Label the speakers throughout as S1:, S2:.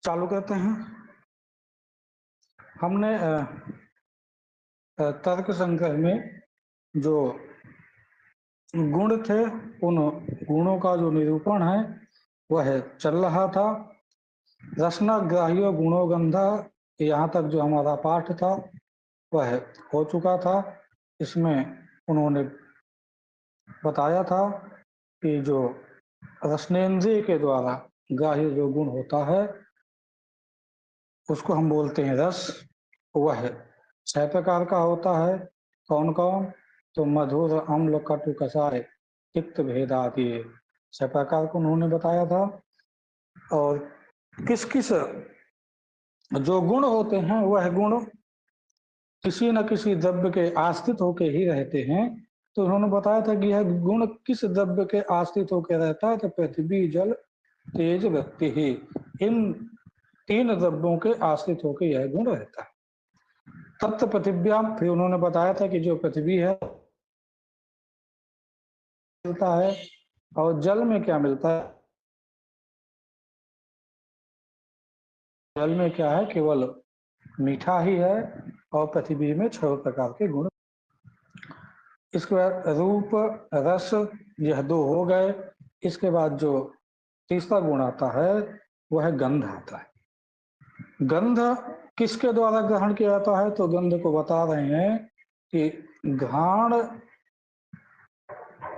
S1: चालू करते हैं। हमने तर्क संग्रह में जो गुण थे उन गुणों का जो निरूपण है वह चल रहा था। रसनाग्राह्यो गुणो गंधा, यहाँ तक जो हमारा पाठ था वह हो चुका था। इसमें उन्होंने बताया था कि जो रसनेन्द्रिय के द्वारा ग्राह्य जो गुण होता है उसको हम बोलते हैं रस। वह 6 प्रकार का होता है। कौन कौन? तो मधुर, अम्ल, कटु, कषाय, तिक्त, भेद आदि 6 प्रकार को उन्होंने बताया था। और किस किस जो गुण होते हैं वह गुण किसी न किसी द्रव्य के आश्रित होकर ही रहते हैं। तो उन्होंने बताया था कि यह गुण किस द्रव्य के आश्रित होकर रहता है, तो पृथ्वी, जल, तेज, व्यक्ति ही, इन 3 द्रव्यों के आश्रित होकर यह गुण रहता है। तत्व पृथिव्याम, फिर उन्होंने बताया था कि जो पृथ्वी है मिलता है और जल में क्या मिलता है। जल में क्या है? केवल मीठा ही है। और पृथ्वी में 6 प्रकार के गुण। इसके बाद रूप, रस, यह 2 हो गए। इसके बाद जो तीसरा गुण आता है वह गंध आता है। गंध किसके द्वारा ग्रहण किया जाता है? तो गंध को बता रहे हैं कि घ्राण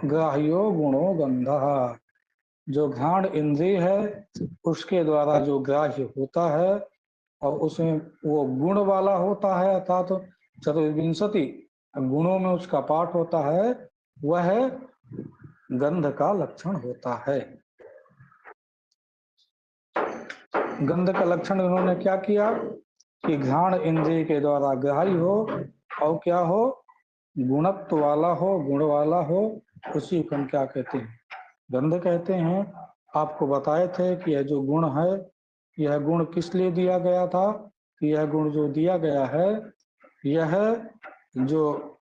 S1: ग्राह्यो गुणो गंधः, जो घ्राण इंद्रिय है उसके द्वारा जो ग्राह्य होता है और उसमें वो गुण वाला होता है, अर्थात तो चतुर्विंशति गुणों में उसका पाठ होता है, वह गंध का लक्षण होता है। गंध का लक्षण उन्होंने क्या किया कि घ्राण इंद्रिय के द्वारा ग्राह्य हो और क्या हो? गुणत्व वाला हो, गुण वाला हो, उसी को हम क्या कहते हैं? गंध कहते हैं। आपको बताए थे कि यह जो गुण है यह गुण किस लिए दिया गया था? कि यह गुण जो दिया गया है यह जो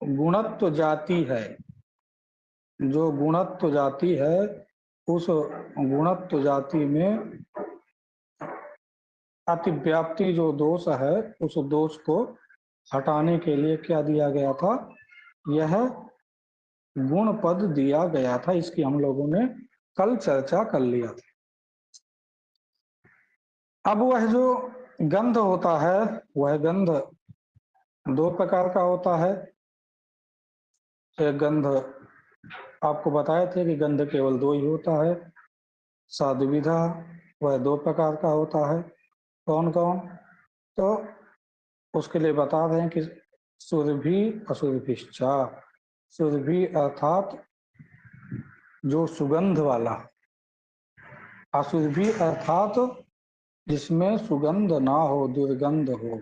S1: गुणत्व जाति है, जो गुणत्व जाति है उस गुणत्व जाति में अतिव्याप्ति जो दोष है उस दोष को हटाने के लिए क्या दिया गया था? यह गुण पद दिया गया था। इसकी हम लोगों ने कल चर्चा कर लिया था। अब वह जो गंध होता है वह गंध 2 प्रकार का होता है। एक गंध आपको बताए थे कि गंध केवल 2 ही होता है। साधुविधा, वह 2 प्रकार का होता है। कौन कौन? तो उसके लिए बता रहे हैं कि सुरभि, असुरभिश्चा। सुरभि अर्थात जो सुगंध वाला, असुरभि अर्थात जिसमें सुगंध ना हो, दुर्गंध हो,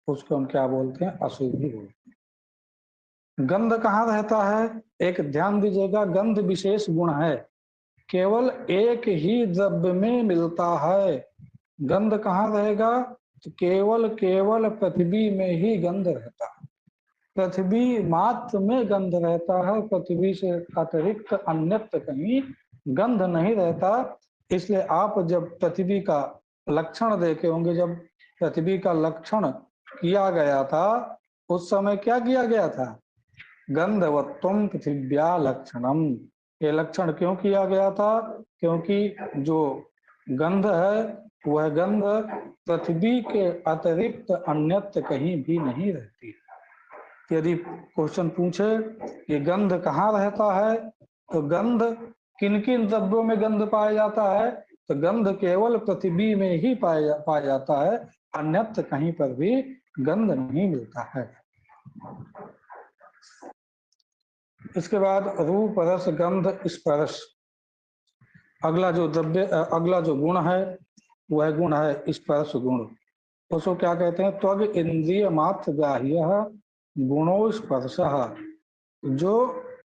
S1: उसको हम क्या बोलते हैं? असुरभि बोलते हैं। गंध कहाँ रहता है? एक ध्यान दीजिएगा, गंध विशेष गुण है, केवल एक ही द्रव्य में मिलता है। गंध कहाँ रहेगा? तो केवल पृथ्वी में ही गंध रहता है। पृथ्वी मात्र में गंध रहता है, पृथ्वी से अतिरिक्त अन्यत्र कहीं गंध नहीं रहता। इसलिए आप जब पृथ्वी का लक्षण देखे होंगे, जब पृथ्वी का लक्षण किया गया था उस समय क्या किया गया था? गंधवत्वम पृथिव्या लक्षणम। ये लक्षण क्यों किया गया था? क्योंकि जो गंध है वह गंध पृथ्वी के अतिरिक्त अन्यत्र कहीं भी नहीं रहती। यदि क्वेश्चन पूछे कि गंध कहाँ रहता है, तो गंध किन किन द्रव्यों में गंध पाया जाता है? तो गंध केवल पृथ्वी में ही पाया जाता है, अन्यत्र कहीं पर भी गंध नहीं मिलता है। इसके बाद रूप, रस, गंध, स्पर्श। अगला जो गुण है वह गुण है स्पर्श गुण। उसको क्या कहते हैं? त्वग इंद्रिय मात्र ग्राह्य गुणो स्पर्श। जो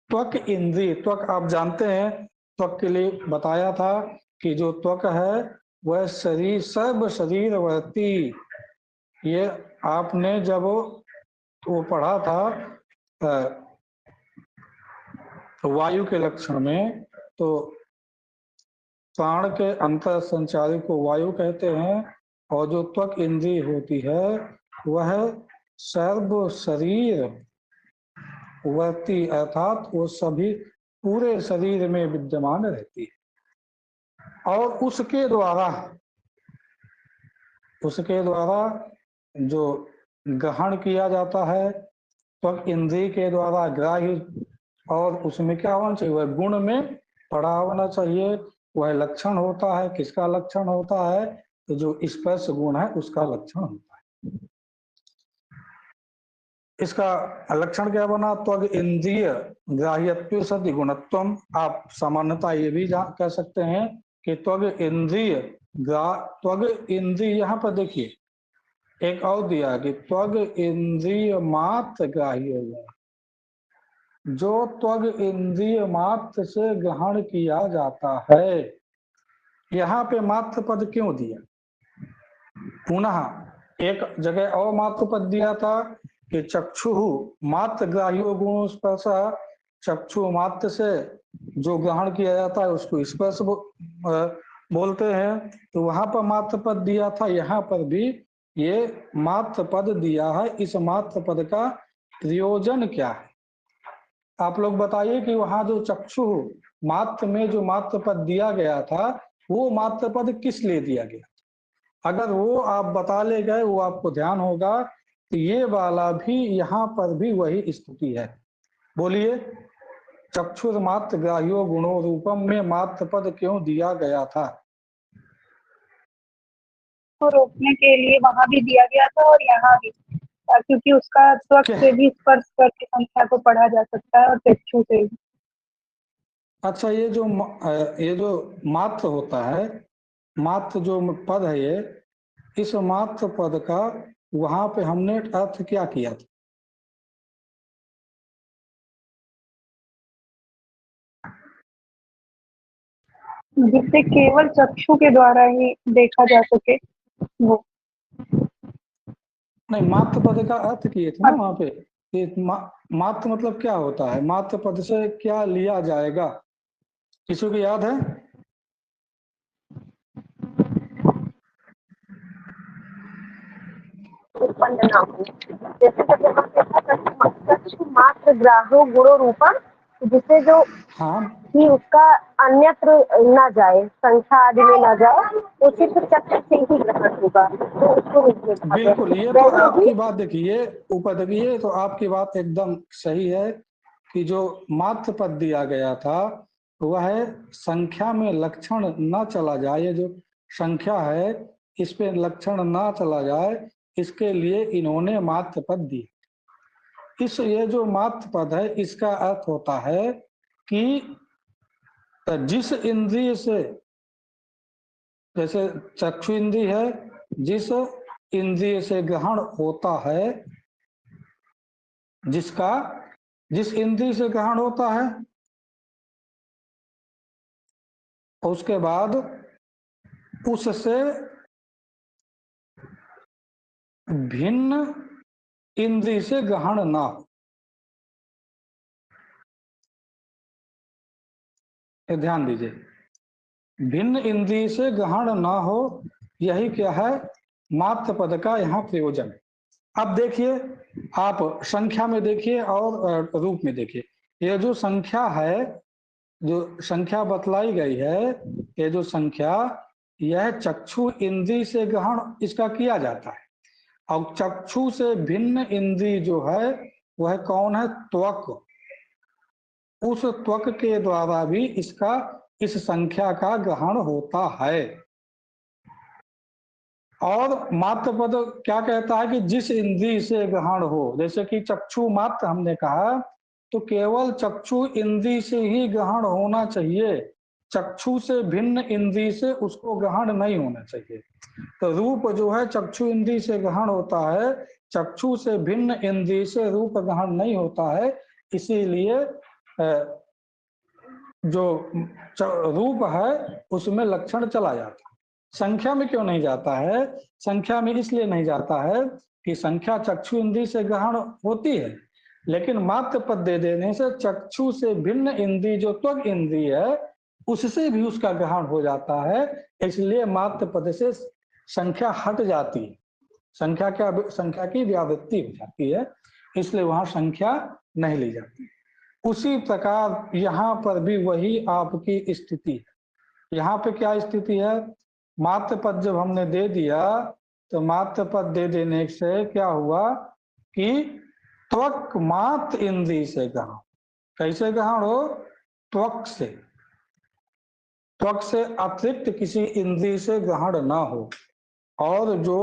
S1: त्वक इंद्रिय, त्वक आप जानते हैं, त्वक के लिए बताया था कि जो त्वक है वह शरीर, सर्व शरीरवर्ती। ये आपने जब वो पढ़ा था वायु के लक्षण में, तो प्राण के अंतर संचारी को वायु कहते हैं, और जो त्वक इंद्रिय होती है वह सर्व शरीर वर्ती, अर्थात वो सभी पूरे शरीर में विद्यमान रहती है, और उसके द्वारा जो ग्रहण किया जाता है, त्वक इंद्रिय के द्वारा ग्राह्य, और उसमें क्या होना चाहिए, वह गुण में पड़ा होना चाहिए। वह लक्षण होता है, किसका लक्षण होता है, तो जो स्पर्श गुण है उसका लक्षण होता है। इसका लक्षण क्या बना, त्वग इंद्रिय ग्राह्यत्व सति गुणत्वम। आप सामान्यता ये भी कह सकते हैं कि त्वग इंद्रिय, यहाँ पर देखिए एक और दिया कि त्वग इंद्रिय मात्र ग्राह्य गुण, जो त्वग इंद्रिय मात्र से ग्रहण किया जाता है। यहाँ पे मात्र पद क्यों दिया, पुनः एक जगह और मात्र पद दिया था कि चक्षु मात्र ग्राह्यो गुण स्पर्श, चक्षु मात्र से जो ग्रहण किया जाता है उसको स्पर्श बोलते हैं, तो वहां पर मात्र पद दिया था, यहाँ पर भी ये मात्र पद दिया है। इस मात्र पद का प्रयोजन क्या है, आप लोग बताइए कि वहां जो चक्षु मात्र में जो मात्र पद दिया गया था, वो मात्र पद किस लिए दिया गया, अगर वो आप बता ले गए, वो आपको ध्यान होगा, तो ये वाला भी यहाँ पर भी वही स्थिति है। बोलिए, चक्षुर मात्र ग्राह्यो गुणो रूपम में मात्र पद क्यों दिया गया था?
S2: को रोकने के लिए वहां भी दिया गया था और यहाँ भी, क्योंकि उसका त्वक से भी स्पर्श करके संख्या को पढ़ा जा सकता है और चक्षु से भी।
S1: अच्छा, ये जो मात्र होता है, मात्र जो पद है ये, इस मात्र पद का वहां पे हमने अर्थ क्या किया था?
S2: जिससे केवल चक्षु के द्वारा ही देखा जा सके वो।
S1: नहीं, मात्र पद का अर्थ किए थे ना वहां पे कि मात्र मतलब क्या होता है, मात्र पद से क्या लिया जाएगा, किसी को याद है?
S3: उत्पन्न ना हो, जैसे जब हम चक्षु मात्र ग्राह्यो गुणो रूपम, जिससे जो
S1: हाँ,
S3: कि उसका अन्यत्र न जाए, संख्या आदि में न जाए, वो सिर्फ चक्षु से ही ग्रहण होगा, तो उसको रूप में कहा गया।
S1: बिल्कुल, ये तो आपकी बात देखिए, ऊपर देखिए, तो आपकी बात एकदम सही है कि जो मात्र पद दिया गया था वह संख्या में लक्षण न चला जाए, ये जो संख्या है इस पे लक्षण न चला जाए, इसके लिए इन्होंने मात्र पद दिए। ये जो मात्र पद है इसका अर्थ होता है कि जिस इंद्रिय से, जैसे चक्षु इंद्रिय है, जिस इंद्रिय से ग्रहण होता है, जिस इंद्रिय से ग्रहण होता है, उसके बाद उससे भिन्न इंद्रिय से ग्रहण ना हो। ध्यान दीजिए, भिन्न इंद्रिय से ग्रहण ना हो, यही क्या है, मात्र पद का यहाँ प्रयोजन है। अब देखिए, आप संख्या में देखिए और रूप में देखिए, ये जो संख्या है, जो संख्या बतलाई गई है, ये जो संख्या, यह चक्षु इंद्रिय से ग्रहण इसका किया जाता है, और चक्षु से भिन्न इंद्रिय जो है वह कौन है, त्वक। उस त्वक के द्वारा भी इस संख्या का ग्रहण होता है। और मात्र पद क्या कहता है कि जिस इंद्रिय से ग्रहण हो, जैसे कि चक्षु मात्र हमने कहा, तो केवल चक्षु इंद्रिय से ही ग्रहण होना चाहिए, चक्षु से भिन्न इंद्रिय से उसको ग्रहण नहीं होना चाहिए। तो रूप जो है चक्षु इंद्रिय से ग्रहण होता है, चक्षु से भिन्न इंद्रिय से रूप ग्रहण नहीं होता है, इसीलिए जो रूप है उसमें लक्षण चला जाता है। संख्या में क्यों नहीं जाता है? संख्या में इसलिए नहीं जाता है कि संख्या चक्षु इंद्रिय से ग्रहण होती है, लेकिन मात्र पद दे देने से चक्षु से भिन्न इंद्रिय जो त्वक इंद्रिय है उससे भी उसका ग्रहण हो जाता है, इसलिए मात्र पद से संख्या हट जाती है, संख्या की व्यावृत्ति हो जाती है, इसलिए वहां संख्या नहीं ली जाती। उसी प्रकार यहाँ पर भी वही आपकी स्थिति है। यहाँ पे क्या स्थिति है, मात्र पद जब हमने दे दिया तो मात्र पद दे देने से क्या हुआ कि त्वक मात्र इंद्रिय से ग्रहण। कैसे ग्रहण हो, त्वक से, त्वक से अतिरिक्त किसी इंद्रिय से ग्रहण ना हो। और जो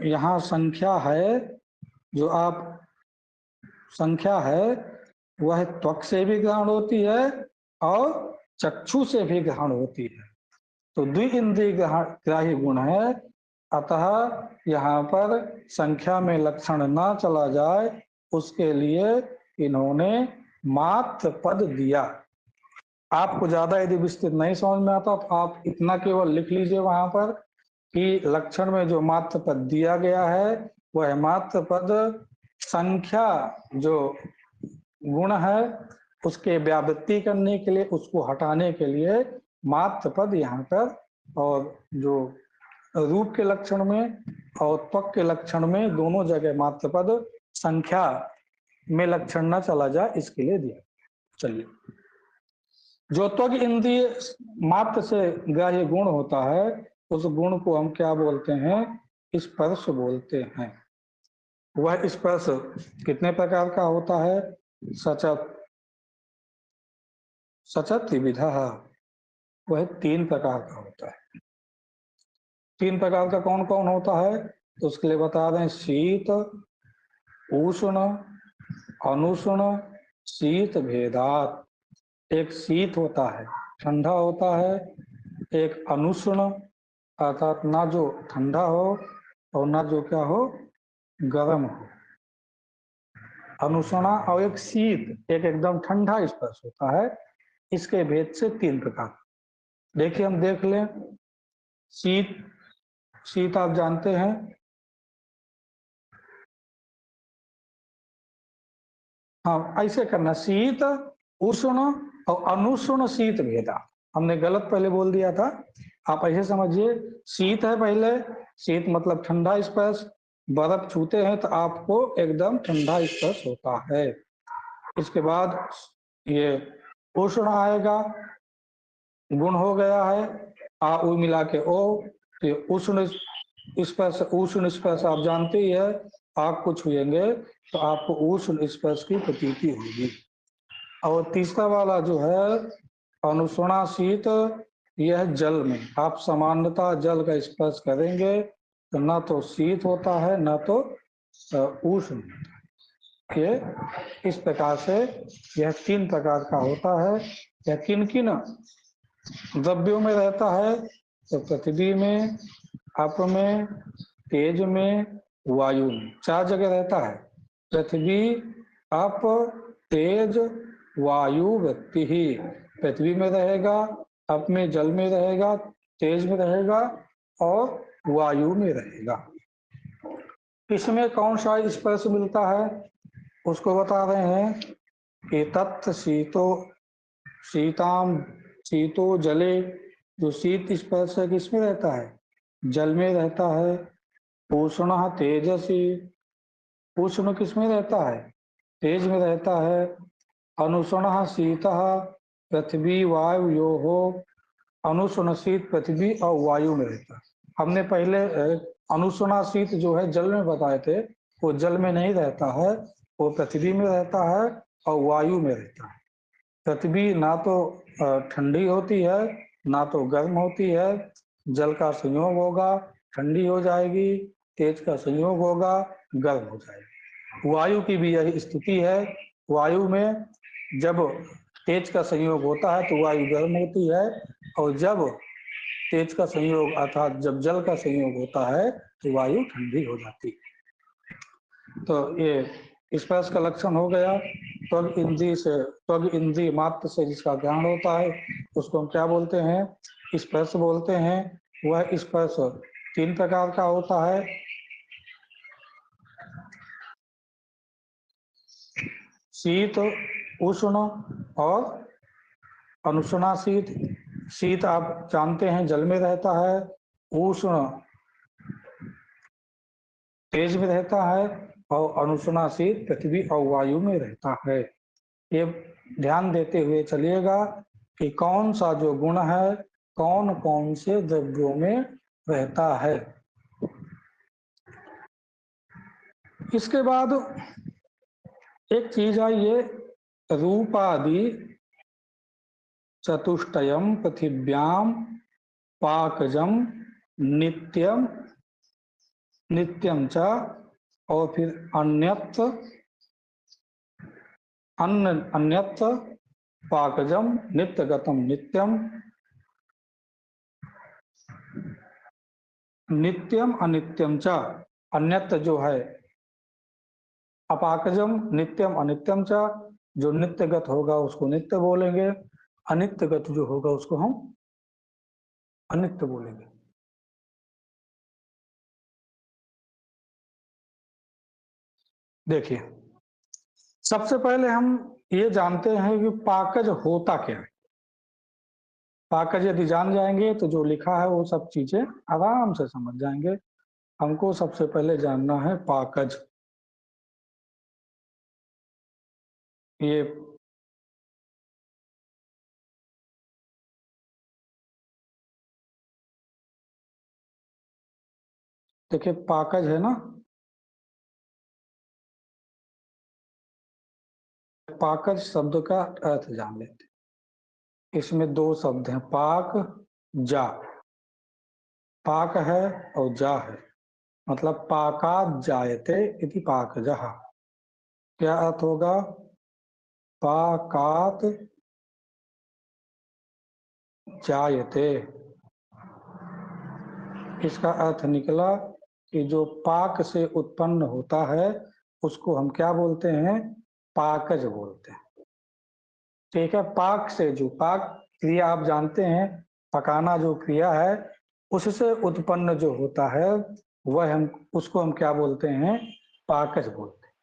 S1: यहाँ संख्या है, जो आप संख्या है वह त्वक से भी ग्रहण होती है और चक्षु से भी ग्रहण होती है, तो द्विइंद्रिय ग्राही गुण है। अतः यहाँ पर संख्या में लक्षण ना चला जाए उसके लिए इन्होंने मात्र पद दिया। आपको ज्यादा यदि विस्तृत नहीं समझ में आता तो आप इतना केवल लिख लीजिए वहां पर कि लक्षण में जो मात्र पद दिया गया है वह मात्र पद संख्या जो गुण है उसके व्यावृत्ति करने के लिए, उसको हटाने के लिए मात्र पद यहाँ पर, और जो रूप के लक्षण में और त्वक के लक्षण में दोनों जगह मात्र पद संख्या में लक्षण न चला जाए इसके लिए दिया। चलिए, जो त्वक इंद्रिय मात्र से ग्राह्य गुण होता है उस गुण को हम क्या बोलते हैं, स्पर्श बोलते हैं। वह स्पर्श कितने प्रकार का होता है, सचत त्रिविधा, वह 3 प्रकार का होता है। 3 प्रकार का कौन कौन होता है तो उसके लिए बता दें, शीत, उष्ण, अनुष्ण, शीत भेदात। एक शीत होता है, ठंडा होता है, एक अनुष्ण अर्थात ना जो ठंडा हो और ना जो क्या हो, गर्म हो, अनुष्णा, और एक शीत, एक एकदम ठंडा स्पर्श होता है। इसके भेद से 3 प्रकार। देखिए हम देख लें, शीत, शीत आप जानते हैं, हाँ ऐसे करना, शीत, उष्ण और अनुष्ण शीत भेदा। हमने गलत पहले बोल दिया था, आप ऐसे समझिए, शीत है पहले, शीत मतलब ठंडा स्पर्श, बर्फ छूते हैं तो आपको एकदम ठंडा स्पर्श होता है। इसके बाद ये उष्ण आएगा, गुण हो गया है आ उ मिला के ओ, तो उष्ण स्पर्श, उष्ण स्पर्श आप जानते ही है, आग को छुएंगे तो आपको उष्ण स्पर्श की प्रतीति होगी। और तीसरा वाला जो है अनुष्णा शीत, यह जल में, आप सामान्यतः जल का स्पर्श करेंगे तो न तो शीत होता है न तो उष्ण। ये इस प्रकार से यह 3 प्रकार का होता है। यह किन किन द्रव्यों में रहता है तो पृथ्वी में, आप में, तेज में, वायु में, 4 जगह रहता है। पृथ्वी, आप, तेज, वायु, व्यक्ति ही। पृथ्वी में रहेगा, आप में जल में रहेगा, तेज में रहेगा और वायु में रहेगा। इसमें कौन सा स्पर्श मिलता है उसको बता रहे हैं कि तत्व शीतो शीताम शीतो जले, जो शीत स्पर्श है किसमें रहता है, जल में रहता है। उष्ण तेजसी, उष्ण किसमें रहता है, तेज में रहता है। अनुष्ण शीत, पृथ्वी वायु यो हो, अनुष्ण शीत पृथ्वी और वायु में रहता है। हमने पहले अनुष्ण शीत जो है जल में बताए थे, वो जल में नहीं रहता है, वो पृथ्वी में रहता है और वायु में रहता है। पृथ्वी ना तो ठंडी होती है ना तो गर्म होती है, जल का संयोग होगा ठंडी हो जाएगी, तेज का संयोग होगा गर्म हो जाएगी। वायु की भी यही स्थिति है, वायु में जब तेज का संयोग होता है तो वायु गर्म होती है, और जब तेज का संयोग अर्थात जब जल का संयोग होता है तो वायु ठंडी हो जाती है। तो ये स्पर्श का लक्षण हो गया। त्वग इंद्रिय से, त्वग इंद्रिय मात्र से जिसका ज्ञान होता है उसको हम क्या बोलते हैं, स्पर्श बोलते हैं। वह स्पर्श 3 प्रकार का होता है, शीत, उष्ण और अनुष्णा शीत। शीत आप जानते हैं जल में रहता है, उष्ण तेज में रहता है, और अनुष्णाशीत पृथ्वी और वायु में रहता है। ये ध्यान देते हुए चलिएगा कि कौन सा जो गुण है कौन कौन से द्रव्यों में रहता है। इसके बाद एक चीज है, ये रूपादि चतुष्टयम पृथिव्याम पाकजम नित्यम नित्यम च, और फिर अन्यत्र अन्यत्र पाकजम नित्यगतम नित्यम, नित्यम अनित्यम च, अन्यत्र जो है अपाकजम, नित्यम अनित्यम च, जो नित्यगत होगा उसको नित्य बोलेंगे, अनित्यगत जो होगा उसको हम अनित्य बोलेंगे। देखिए, सबसे पहले हम ये जानते हैं कि पाकज होता क्या है। पाकज यदि जान जाएंगे तो जो लिखा है वो सब चीजें आराम से समझ जाएंगे। हमको सबसे पहले जानना है पाकज। ये देखिए पाकज है ना, पाकज शब्द का अर्थ जान लेते हैं। इसमें दो शब्द हैं, पाक जा। पाक है और जा है, मतलब पाकात जायते इति पाकजः। क्या अर्थ होगा? पाकात जायते, इसका अर्थ निकला कि जो पाक से उत्पन्न होता है उसको हम क्या बोलते हैं? पाकज बोलते हैं। ठीक है, पाक से, जो पाक क्रिया आप जानते हैं, पकाना जो क्रिया है, उससे उत्पन्न जो होता है वह हम उसको हम क्या बोलते हैं? पाकज बोलते हैं।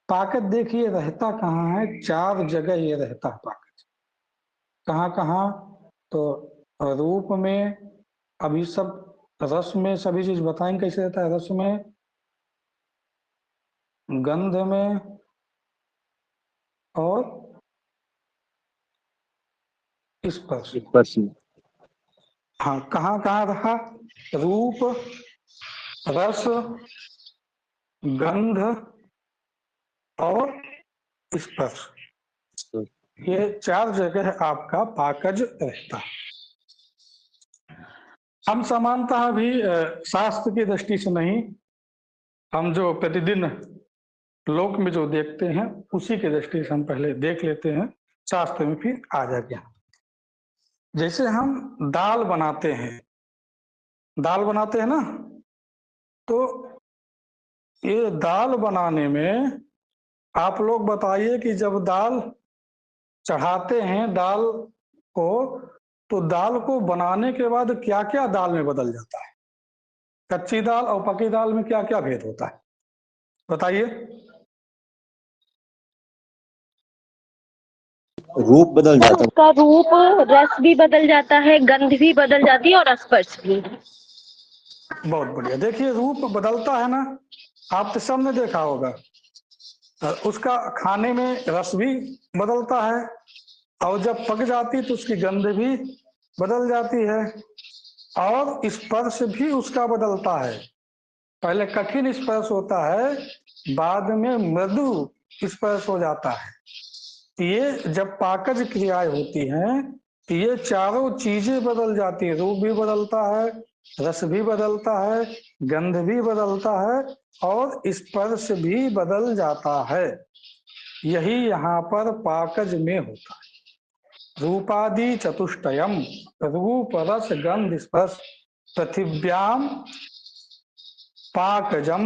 S1: पाकज देखिए रहता कहाँ है? चार जगह ये रहता है पाकज। कहाँ कहाँ? तो रूप में, अभी सब रस में सभी चीज बताएंगे कैसे रहता है। रस में, गंध में, और स्पर्श। हाँ, कहाँ कहाँ रहा? रूप, रस, गंध और स्पर्श, ये चार जगह आपका पाकज रहता है। हम समानतः भी शास्त्र की दृष्टि से नहीं, हम जो प्रतिदिन लोक में जो देखते हैं उसी की दृष्टि से हम पहले देख लेते हैं, शास्त्र में फिर आ जाएगा। जैसे हम दाल बनाते हैं, दाल बनाते हैं ना, तो ये दाल बनाने में आप लोग बताइए कि जब दाल चढ़ाते हैं दाल को, तो दाल को बनाने के बाद क्या क्या दाल में बदल जाता है? कच्ची दाल और पकी दाल में क्या क्या भेद होता है बताइए।
S4: रूप बदल
S3: सर
S4: जाता है।
S3: उसका रूप, रस भी बदल जाता है, गंध भी बदल जाती है और स्पर्श भी।
S1: बहुत बढ़िया। देखिए रूप बदलता है ना, आप तो सबने देखा होगा, उसका खाने में रस भी बदलता है, और जब पक जाती तो उसकी गंध भी बदल जाती है, और स्पर्श भी उसका बदलता है। पहले कठिन स्पर्श होता है, बाद में मृदु स्पर्श हो जाता है। ये जब पाकज क्रियाएं होती हैं तो ये चारों चीजें बदल जाती है। रूप भी बदलता है, रस भी बदलता है, गंध भी बदलता है, और स्पर्श भी बदल जाता है। यही यहाँ पर पाकज में होता है। रूपादि चतुष्टयम, रूप रस गंध स्पर्श, पृथिव्याम पाकजम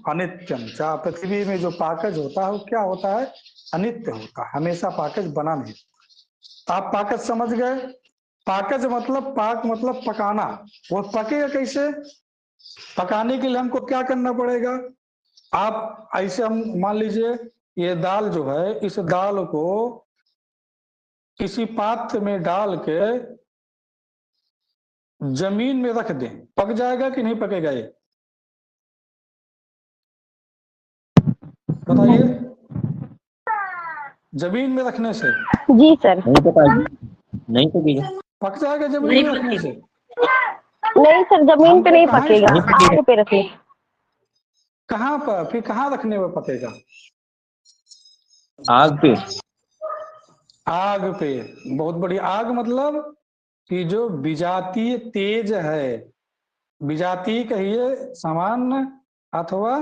S1: अनित्यम चा। पृथ्वी में जो पाकज होता है वो क्या होता है? अनित्य होता है, हमेशा पाकज बना नहीं। आप पाकज समझ गए? पाकज मतलब, पाक मतलब पकाना। वो पकेगा कैसे? पकाने के लिए हमको क्या करना पड़ेगा? आप ऐसे, हम मान लीजिए ये दाल जो है, इस दाल को किसी पात्र में डाल के जमीन में रख दें, पक जाएगा कि नहीं पकेगा ये? बताइए। जमीन में रखने से
S3: जी सर।
S4: नहीं पकाएगी, नहीं पकेगा,
S1: पक जाएगा जमीन में रखने से?
S3: नहीं सर, जमीन पे
S1: हमको
S3: नहीं
S1: कहाँ
S3: पकेगा,
S4: नहीं पकेगा।
S3: आग पे रखिए।
S1: कहाँ पर, फिर कहाँ रखने में पकेगा?
S4: आग पे।
S1: आग पे। बहुत बड़ी आग, मतलब कि जो विजातीय तेज है, विजातीय कहिए सामान्य, अथवा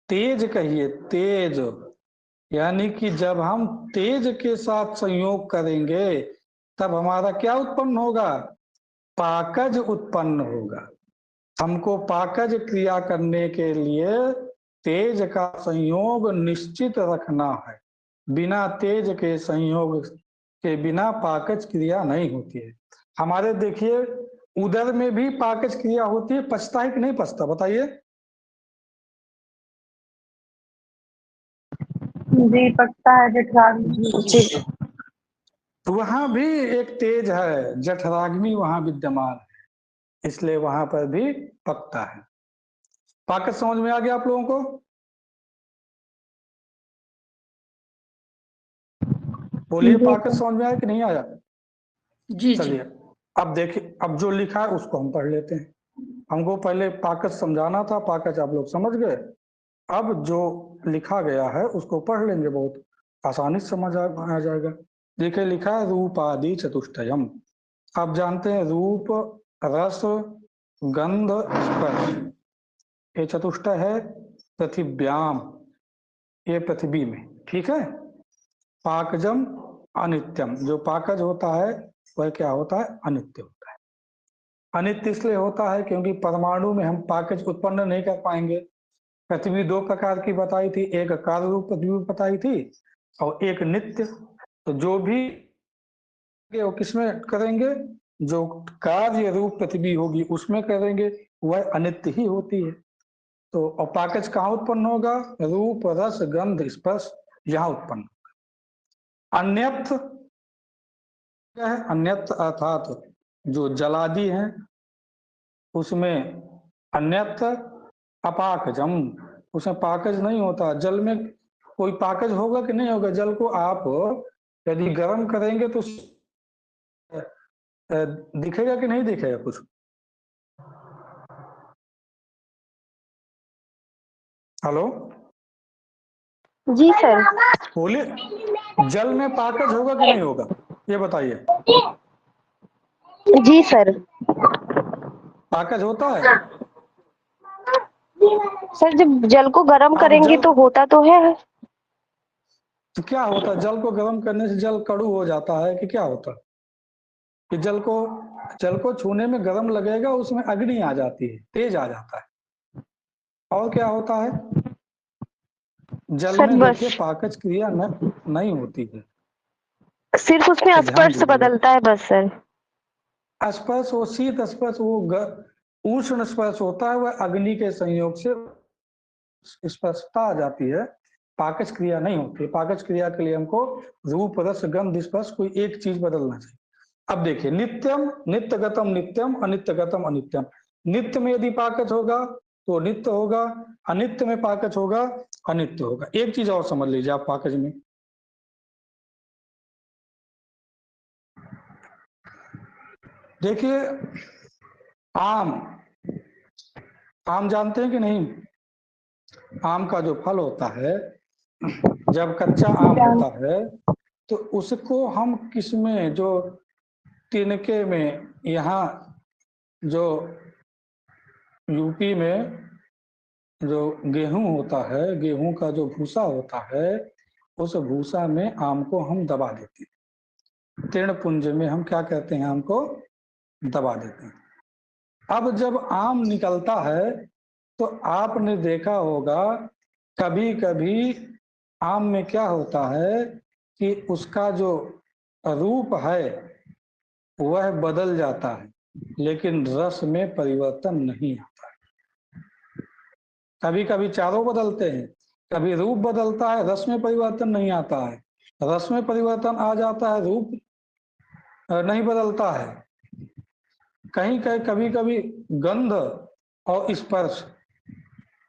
S1: तेज कहिए तेज, यानी कि जब हम तेज के साथ संयोग करेंगे तब हमारा क्या उत्पन्न होगा? पाकज उत्पन्न होगा। हमको पाकज क्रिया करने के लिए तेज का संयोग निश्चित रखना है। बिना तेज के संयोग के बिना पाकज क्रिया नहीं होती है। हमारे देखिए उदर में भी पाकज क्रिया होती है, पचता है कि नहीं पचता? बताइए।
S2: जी पकता है, जठराग्नि।
S3: जी
S1: तो वहां भी एक तेज है, जठराग्नि वहां विद्यमान है, इसलिए वहां पर भी पकता है। पाकज समझ में आ गया आप लोगों को? बोलिए,
S2: जी
S1: पाकज
S2: सर।
S1: समझ में आया कि नहीं आया?
S5: जी जी।
S1: चलिए, अब देखिए, अब जो लिखा है उसको हम पढ़ लेते हैं। हमको पहले पाकज समझाना था, पाकज आप लोग समझ गए। अब जो लिखा गया है उसको पढ़ लेंगे, बहुत आसानी से समझ आ जाएगा। देखिए लिखा है रूपादि चतुष्टयम। आप जानते हैं रूप, रस, गंध, स्पर्श, ये चतुष्टय है पृथिव्याम, ये पृथ्वी में, ठीक है। पाकजम अनित्यम, जो पाकज होता है वह क्या होता है? अनित्य होता है। अनित्य इसलिए होता है क्योंकि परमाणु में हम पाकज उत्पन्न नहीं कर पाएंगे। पृथ्वी दो प्रकार की बताई थी, एक कार्य रूप पृथ्वी बताई थी और एक नित्य। तो जो भी वो किसमें करेंगे? जो कार्य रूप पृथ्वी होगी उसमें करेंगे, वह अनित्य ही होती है। तो और पाकज कहाँ उत्पन्न होगा? रूप, रस, गंध, स्पर्श, यहाँ उत्पन्न होगा। अन्यत्र क्या है? अन्यत्र अर्थात जो जलादि हैं उसमें अन्यत्र अपाकजम, उसमें पाकज नहीं होता। जल में कोई पाकज होगा कि नहीं होगा? जल को आप यदि गर्म करेंगे तो दिखेगा कि नहीं दिखेगा कुछ? हेलो,
S3: जी सर।
S1: बोलिए, जल में पाकज होगा कि नहीं होगा, ये बताइए।
S3: जी सर।
S1: पाकज होता है।
S3: सर जब जल को गर्म
S1: अब
S3: करेंगे
S1: जल,
S3: तो होता तो है।
S1: तो क्या होता है? जल को गर्म करने से जल कड़ू हो जाता है कि क्या होता है? कि जल को छूने में गर्म लगेगा, उसमें अग्नि आ जाती है, तेज आ जाता है। और क्या होता है? जल
S3: सर
S1: में
S3: बस
S1: देखिए पाकज क्रिया नहीं होती है।
S3: सिर्फ उसमें
S1: तो ध्यान
S3: स्पर्श
S1: दीजिएगा,
S3: बदलता है बस सर।
S1: स्पर्श वो शीत स्पर्श, वो उष्ण स्पर्श होता है, वह अग्नि के संयोग से स्पर्शता आ जाती है। पाकज क्रिया नहीं होती है। पाकज क्रिया के लिए हमको रूप, रस, गंध, स्पर्श कोई एक चीज बदलना चाहिए। अब देखिए, नित्यम, नित्यगतम नित्यम, अनित्यगतम अनित्यम। नित्य में यदि पाकज होगा तो नित्य होगा, अनित्य में पाकज होगा अनित्य होगा। एक चीज और समझ लीजिए आप पाकज में, देखिए आम, आम जानते हैं कि नहीं? आम का जो फल होता है, जब कच्चा आम होता है तो उसको हम किसमें, जो तिनके में, यहाँ जो यूपी में जो गेहूं होता है, गेहूं का जो भूसा होता है, उस भूसा में आम को हम दबा देते हैं। तृणपुंज में हम क्या कहते हैं? आम को दबा देते हैं। अब जब आम निकलता है तो आपने देखा होगा कभी कभी आम में क्या होता है कि उसका जो रूप है वह बदल जाता है, लेकिन रस में परिवर्तन नहीं आता है। कभी कभी चारों बदलते हैं, कभी रूप बदलता है, रस में परिवर्तन नहीं आता है। रस में परिवर्तन आ जाता है, रूप नहीं बदलता है। कहीं कहीं कभी कभी गंध और स्पर्श,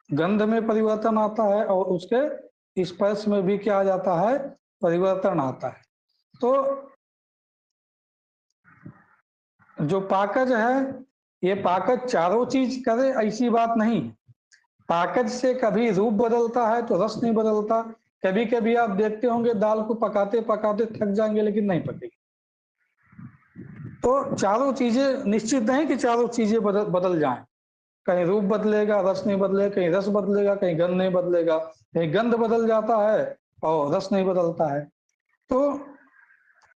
S1: गंध में परिवर्तन आता है और उसके स्पर्श में भी क्या आ जाता है, परिवर्तन आता है। तो जो पाकज है, ये पाकज चारों चीज करे ऐसी बात नहीं। पाकज से कभी रूप बदलता है तो रस नहीं बदलता। कभी कभी आप देखते होंगे दाल को पकाते पकाते थक जाएंगे लेकिन नहीं पकेगी। तो चारों चीजें निश्चित नहीं कि चारों चीजें बदल जाएं। कहीं रूप बदलेगा, रस नहीं बदलेगा, कहीं रस बदलेगा, कहीं गंध नहीं बदलेगा, कहीं गंध बदल जाता है और रस नहीं बदलता है। तो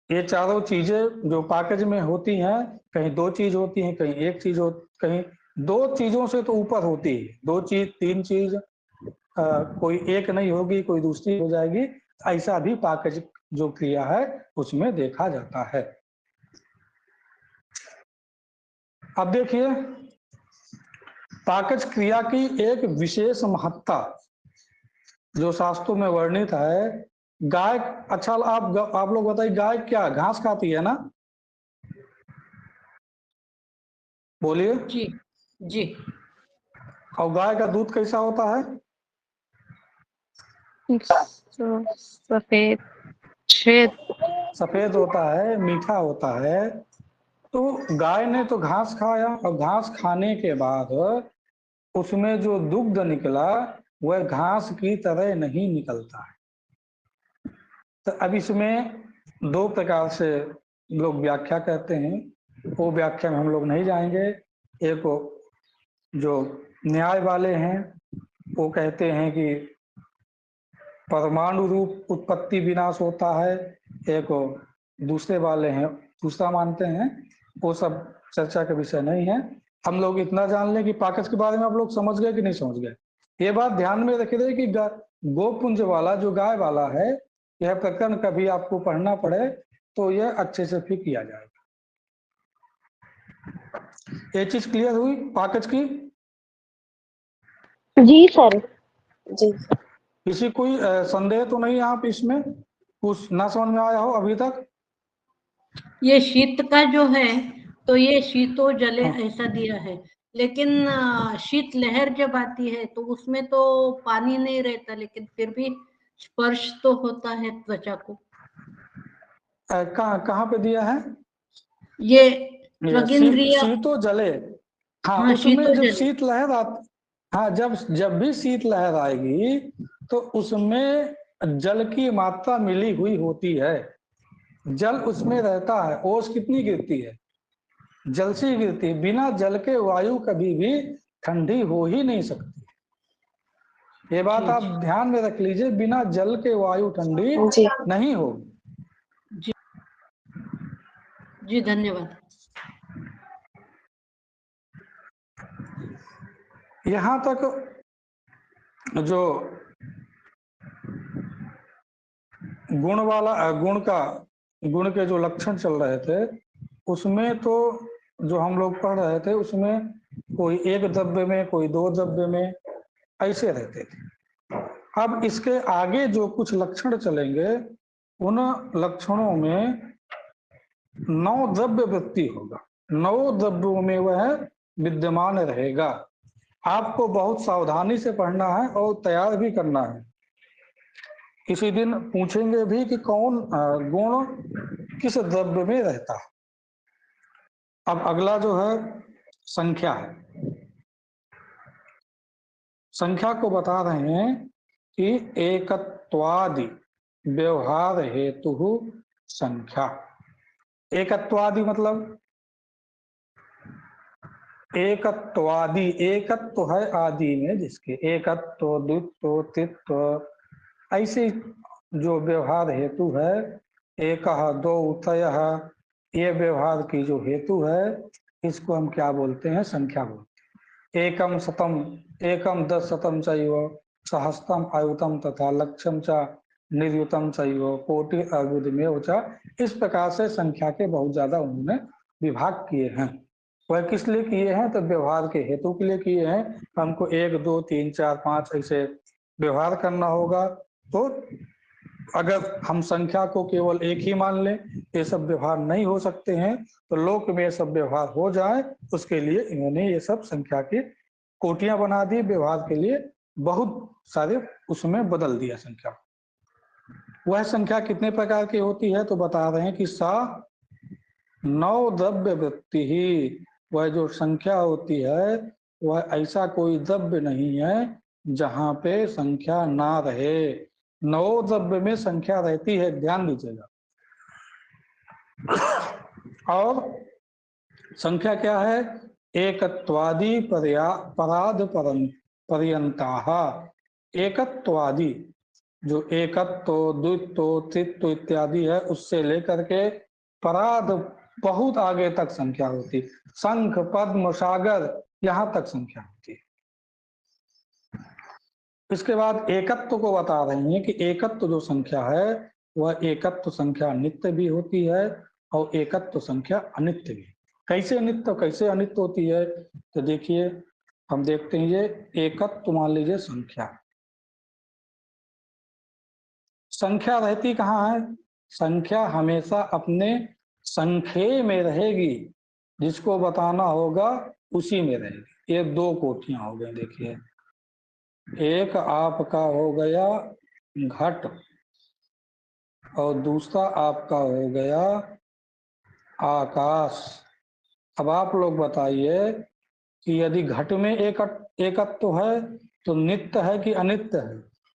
S1: ये चारों चीजें जो पाकज में होती हैं, कहीं दो चीज होती हैं, कहीं एक चीज हो, कहीं दो चीजों से तो ऊपर होती है। दो चीज तीन चीज कोई एक नहीं होगी, कोई दूसरी हो जाएगी। ऐसा भी पाकज जो क्रिया है उसमें देखा जाता है। अब देखिए पाकज क्रिया की एक विशेष महत्ता जो शास्त्रों में वर्णित है। गाय, अच्छा आप लोग बताइए, गाय क्या घास खाती है ना? बोलिए।
S5: जी जी।
S1: और गाय का दूध कैसा होता है?
S2: सफेद श्वेत।
S1: सफेद होता है, मीठा होता है। तो गाय ने तो घास खाया और घास खाने के बाद उसमें जो दुग्ध निकला वह घास की तरह नहीं निकलता है। तो अब इसमें दो प्रकार से लोग व्याख्या कहते हैं, वो व्याख्या में हम लोग नहीं जाएंगे। एक जो न्याय वाले हैं वो कहते हैं कि परमाणु रूप उत्पत्ति विनाश होता है। एक दूसरे वाले हैं दूसरा मानते हैं। वो सब चर्चा का विषय नहीं है। हम लोग इतना जान लें कि पाकज के बारे में आप लोग समझ गए कि नहीं समझ गए। ये बात ध्यान में रखिए कि गोपुंज वाला जो गाय वाला है, यह प्रकरण कभी आपको पढ़ना पड़े तो यह अच्छे से फिर किया जाएगा। ये चीज क्लियर हुई पाकज की?
S3: जी सर। जी
S1: किसी कोई संदेह तो नहीं आप इसमें कुछ ना समझ में आया हो अभी तक?
S5: ये शीत का जो है तो ये शीतो जले
S1: हाँ।
S5: ऐसा दिया है, लेकिन शीत लहर जब आती है तो उसमें तो पानी नहीं रहता, लेकिन फिर भी स्पर्श तो होता है त्वचा को।
S1: कहाँ पे दिया है
S5: ये
S1: ये?
S5: त्वगिंद्रिय।
S1: शीतो जले। हाँ,
S5: हाँ,
S1: उसमें
S5: शीतो
S1: जब
S5: जले।
S1: शीत लहर आती, हाँ जब भी शीत लहर आएगी तो उसमें जल की मात्रा मिली हुई होती है। जल उसमें रहता है। ओस कितनी गिरती है? जल से गिरती है। बिना जल के वायु कभी भी ठंडी हो ही नहीं सकती। ये बात
S5: जी
S1: आप ध्यान में रख लीजिए, बिना जल के वायु ठंडी
S3: जी
S1: नहीं होगी।
S5: जी जी, धन्यवाद।
S1: यहां तक जो गुण वाला गुण के जो लक्षण चल रहे थे उसमें तो जो हम लोग पढ़ रहे थे उसमें कोई एक द्रव्य में कोई दो द्रव्य में ऐसे रहते थे। अब इसके आगे जो कुछ लक्षण चलेंगे उन लक्षणों में 9 द्रव्य वृत्ति होगा। 9 द्रव्यों में वह विद्यमान रहेगा। आपको बहुत सावधानी से पढ़ना है और तैयार भी करना है। किसी दिन पूछेंगे भी कि कौन गुण किस द्रव्य में रहता है। अब अगला जो है संख्या है। संख्या को बता रहे हैं कि एकत्वादि व्यवहार हेतु संख्या। एकत्वादि मतलब एकत्वादि, एकत्व है आदि में जिसके, एकत्व द्वित्व तृत्व ऐसे जो व्यवहार हेतु है। एक दो उतय, ये व्यवहार की जो हेतु है इसको हम क्या बोलते हैं? संख्या बोलते हैं। एकम शतम, एकम 10 शतम चैव सहस्त्रम आयुतम तथा लक्ष्यम च निर्युतम चैव कोटि अर्बुदमेव च। इस प्रकार से संख्या के बहुत ज्यादा उन्होंने विभाग किए हैं। वह किस लिए किए हैं? तो व्यवहार के हेतु के लिए किए हैं। हमको 1 2 3 4 5 ऐसे व्यवहार करना होगा तो अगर हम संख्या को केवल एक ही मान लें, ये सब व्यवहार नहीं हो सकते हैं, तो लोक में ये सब व्यवहार हो जाए, उसके लिए इन्होंने ये सब संख्या की कोटियां बना दी, व्यवहार के लिए बहुत सारे उसमें बदल दिया संख्या। वह संख्या कितने प्रकार की होती है, तो बता रहे हैं कि सा नौ द्रव्य वृत्ति ही, वह जो संख्या होती है वह ऐसा कोई द्रव्य नहीं है जहां पे संख्या ना रहे। नौ द्रव्य में संख्या रहती है, ध्यान दीजिएगा। और संख्या क्या है, एकत्वादि पराध पर्यंताः, एकत्वादि जो एकत्व द्वित्व तृत्व इत्यादि है उससे लेकर के पराध बहुत आगे तक संख्या होती, शंख पद्म सागर यहां तक संख्या होती है। इसके बाद एकत्व को बता रहे हैं कि एकत्व जो संख्या है वह एकत्व संख्या नित्य भी होती है और एकत्व संख्या अनित्य भी। कैसे नित्य कैसे अनित्य होती है, तो देखिए हम देखते हैं, ये एकत्व मान लीजिए संख्या रहती कहाँ है, संख्या हमेशा अपने संख्या में रहेगी, जिसको बताना होगा उसी में रहेगी। ये दो कोटियां हो गई, देखिए एक आपका हो गया घट और दूसरा आपका हो गया आकाश। अब आप लोग बताइए कि यदि घट में एकत्व है तो नित्य है कि अनित्य है,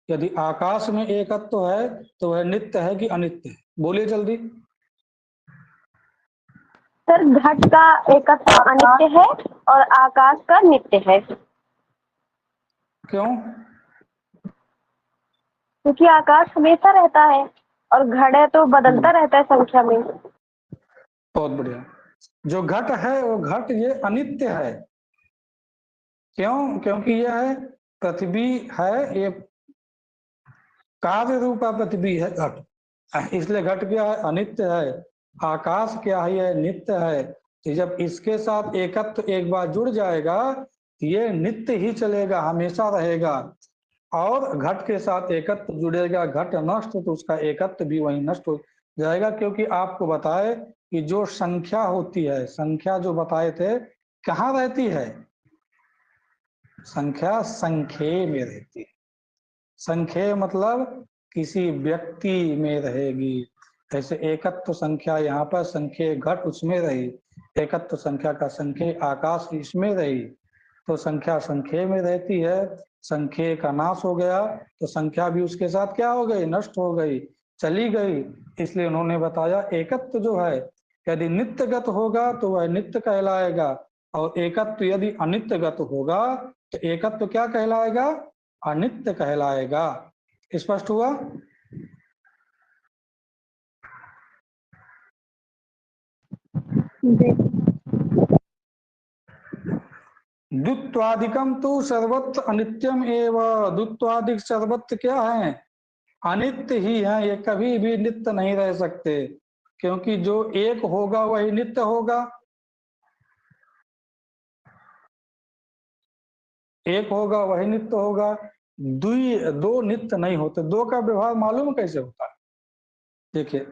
S1: यदि आकाश में एकत्व है तो वह नित्य है कि अनित्य है, बोलिए जल्दी।
S3: सर घट का एकत्व अनित्य है और आकाश का नित्य है।
S1: क्यों?
S3: क्योंकि आकाश हमेशा रहता है और घड़े तो बदलता रहता है संख्या में।
S1: बहुत बढ़िया। जो घट है वो घट ये अनित्य है, क्यों? क्योंकि यह है पृथ्वी है, ये कार्य रूपा पृथ्वी है घट, इसलिए घट क्या है, अनित्य है। आकाश क्या है, यह नित्य है। तो जब इसके साथ एकत्व एक बार जुड़ जाएगा ये नित्य ही चलेगा, हमेशा रहेगा। और घट के साथ एकत्व जुड़ेगा, घट नष्ट तो उसका एकत्व भी वही नष्ट हो जाएगा। क्योंकि आपको बताए कि जो संख्या होती है, संख्या जो बताए थे कहाँ रहती है, संख्या संख्या में रहती है। संख्या मतलब किसी व्यक्ति में रहेगी। जैसे एकत्व संख्या यहाँ पर संख्या घट उसमें रही, एकत्व संख्या का संख्या आकाश इसमें रही, तो संख्या संख्या में रहती है। संख्या का नाश हो गया तो संख्या भी उसके साथ क्या हो गई, नष्ट हो गई, चली गई। इसलिए उन्होंने बताया एकत्व जो है यदि नित्यगत होगा तो वह नित्य कहलाएगा, और एकत्व यदि अनित्यगत होगा तो एकत्व क्या कहलाएगा, अनित्य कहलाएगा। स्पष्ट हुआ? द्वित्वादिकम तो सर्वत्र अनित्यम एवं, द्वित्वादिक सर्वत्र क्या है, अनित्य ही है, ये कभी भी नित्य नहीं रह सकते, क्योंकि जो एक होगा वही नित्य होगा। एक होगा वही नित्य होगा, दो नित्य नहीं होते। दो का व्यवहार मालूम कैसे होता है, देखिए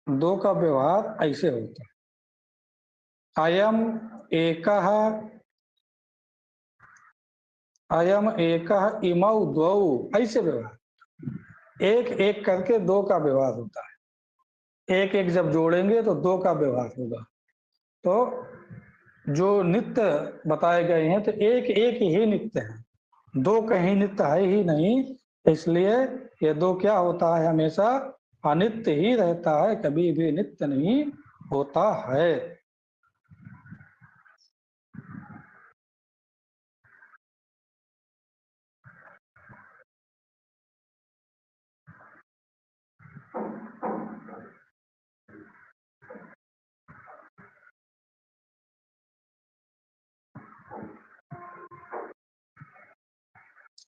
S1: दो का व्यवहार ऐसे होता है, अयम एकः, अयम एकः इमौ द्वौ, ऐसे व्यवहार। एक एक करके दो का व्यवहार होता है, एक एक जब जोड़ेंगे तो दो का व्यवहार होगा। तो जो नित्य बताए गए हैं तो एक एक ही नित्य है, दो कहीं नित्य है ही नहीं, इसलिए ये दो क्या होता है, हमेशा अनित्य ही रहता है, कभी भी नित्य नहीं होता है।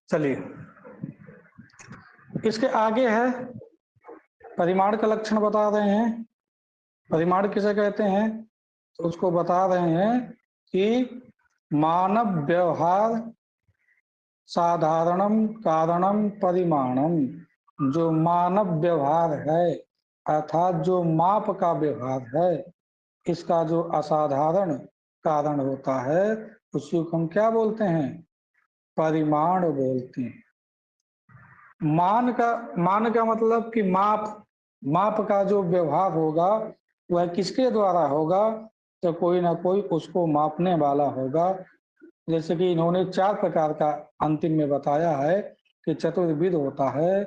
S1: चलिए इसके आगे है परिमाण का लक्षण बता रहे हैं। परिमाण किसे कहते हैं, तो उसको बता रहे हैं कि मानव व्यवहार साधारणम कारणम परिमाणम, जो मानव व्यवहार है अर्थात जो माप का व्यवहार है, इसका जो असाधारण कारण होता है उसी को हम क्या बोलते हैं? परिमाण बोलते हैं। मान का मतलब कि माप का जो व्यवहार होगा वह किसके द्वारा होगा? तो कोई ना कोई उसको मापने वाला होगा। जैसे कि इन्होंने 4 प्रकार का अंतिम में बताया है कि चतुर्विध होता है,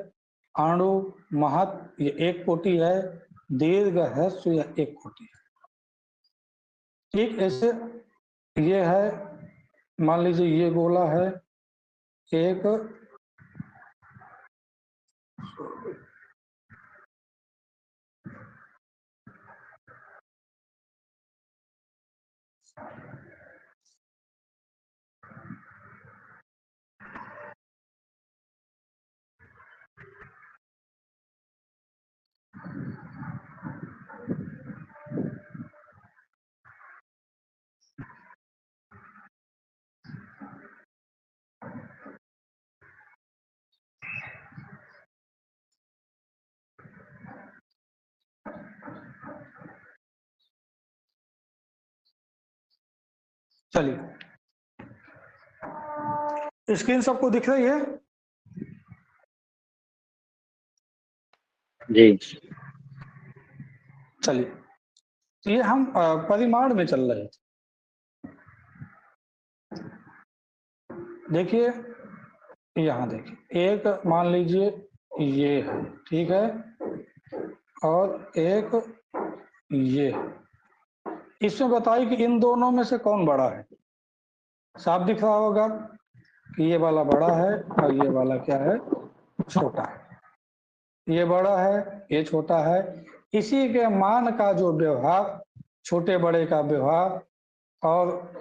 S1: अणु, महत ये एक कोटि है, दीर्घ, ह्रस्व यह एक कोटि है। ठीक ऐसे ये है, मान लीजिए ये गोला है एक, चलिए स्क्रीन सबको दिख रही है?
S4: जी।
S1: चलिए, ये हम परिमाण में चल रहे थे। देखिए यहाँ देखिए, एक मान लीजिए ये है, ठीक है, और एक ये है। इसमें बताइए कि इन दोनों में से कौन बड़ा है? साफ दिख रहा होगा कि ये वाला बड़ा है और ये वाला क्या है? छोटा है। ये बड़ा है, ये छोटा है। इसी के मान का जो व्यवहार, छोटे बड़े का व्यवहार और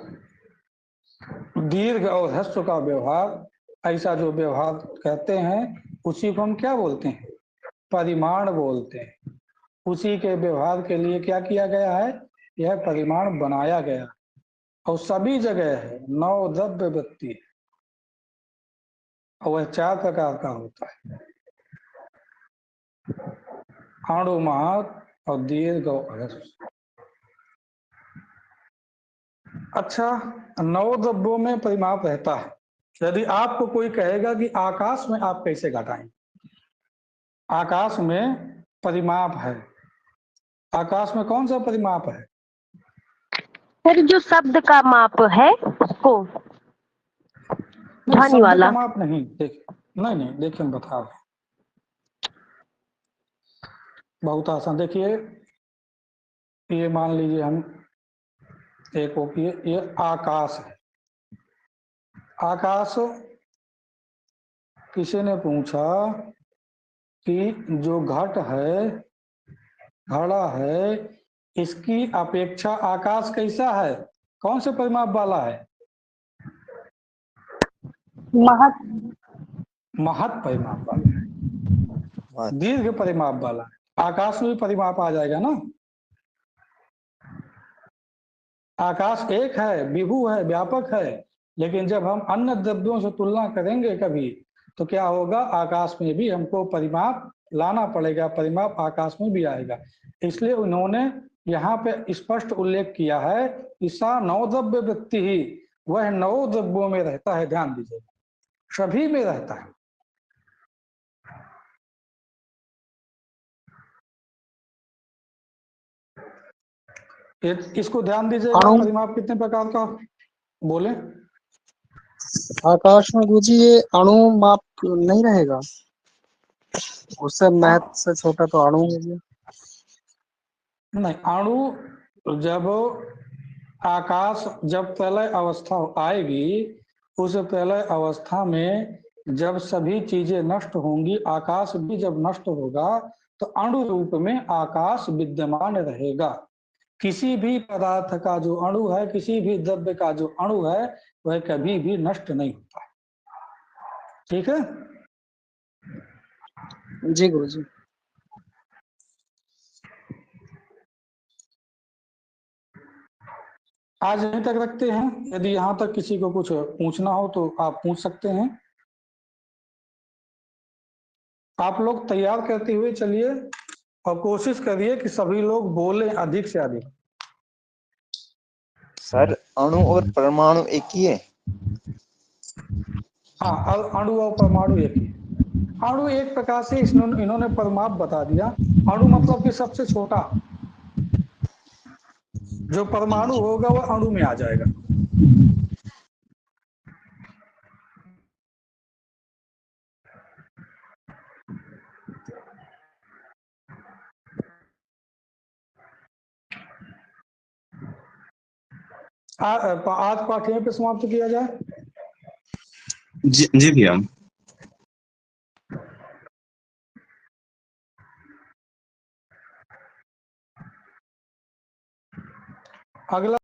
S1: दीर्घ और ह्रस्व का व्यवहार, ऐसा जो व्यवहार कहते हैं उसी को हम क्या बोलते हैं? परिमाण बोलते हैं। उसी के व्यवहार के लिए क्या किया गया है? यह परिमाण बनाया गया और सभी जगह है। 9 द्रव्य वृत्ति है और वह 4 प्रकार का होता है, अणु, महत और दीर्घ और ह्रस्व। अच्छा, 9 द्रव्यों में परिमाप रहता है। यदि आपको कोई कहेगा कि आकाश में आप कैसे घटाएंगे? आकाश में परिमाप है। आकाश में कौन सा परिमाप है?
S3: फिर जो शब्द का माप है उसको, ध्वनि
S1: शब्द
S3: वाला।
S1: का माप नहीं, नहीं देखिए हम बता रहे हैं, बहुत आसान। देखिए ये मान लीजिए हम एक ये आकाश है। आकाश, किसी ने पूछा कि जो घट है, घड़ा है, इसकी अपेक्षा आकाश कैसा है? कौन से परिमाप वाला है?
S2: महत।
S1: महत परिमाप वाला है, दीर्घ परिमाप वाला है। आकाश में भी परिमाप आ जाएगा ना। आकाश एक है, विभु है, व्यापक है, लेकिन जब हम अन्य द्रव्यों से तुलना करेंगे कभी तो क्या होगा? आकाश में भी हमको परिमाप लाना पड़ेगा, परिमाप आकाश में भी आएगा। इसलिए उन्होंने यहाँ पे स्पष्ट उल्लेख किया है कि सा 9 द्रव्य वृत्ति ही, वह 9 द्रव्यों में रहता है। ध्यान दीजिएगा, सभी में रहता है। इसको ध्यान दीजिएगा। परिमाप कितने प्रकार का? बोले।
S6: आकाश में गुरुजी ये अणु माप नहीं रहेगा? उससे महत से छोटा तो अणु हो गया।
S1: नहीं, अणु जब आकाश जब प्रलय अवस्था आएगी, उस प्रलय अवस्था में जब सभी चीजें नष्ट होंगी, आकाश भी जब नष्ट होगा तो अणु रूप में आकाश विद्यमान रहेगा। किसी भी पदार्थ का जो अणु है, किसी भी द्रव्य का जो अणु है, वह कभी भी नष्ट नहीं होता है। ठीक है
S6: जी गुरुजी।
S1: आज यहीं तक रखते हैं। यदि यहाँ तक किसी को कुछ पूछना हो तो आप पूछ सकते हैं। आप लोग तैयार करते हुए चलिए और कोशिश करिए कि सभी लोग बोलें अधिक से अधिक।
S7: सर अणु और परमाणु एक ही है?
S1: हाँ, अणु और परमाणु एक ही है। अणु एक प्रकार से इन्होंने परमाप बता दिया। अणु मतलब कि सबसे छोटा, जो परमाणु होगा वह अणु में आ जाएगा। आज पाठ यहीं पे समाप्त किया जाए।
S8: जी भैया।
S1: अगला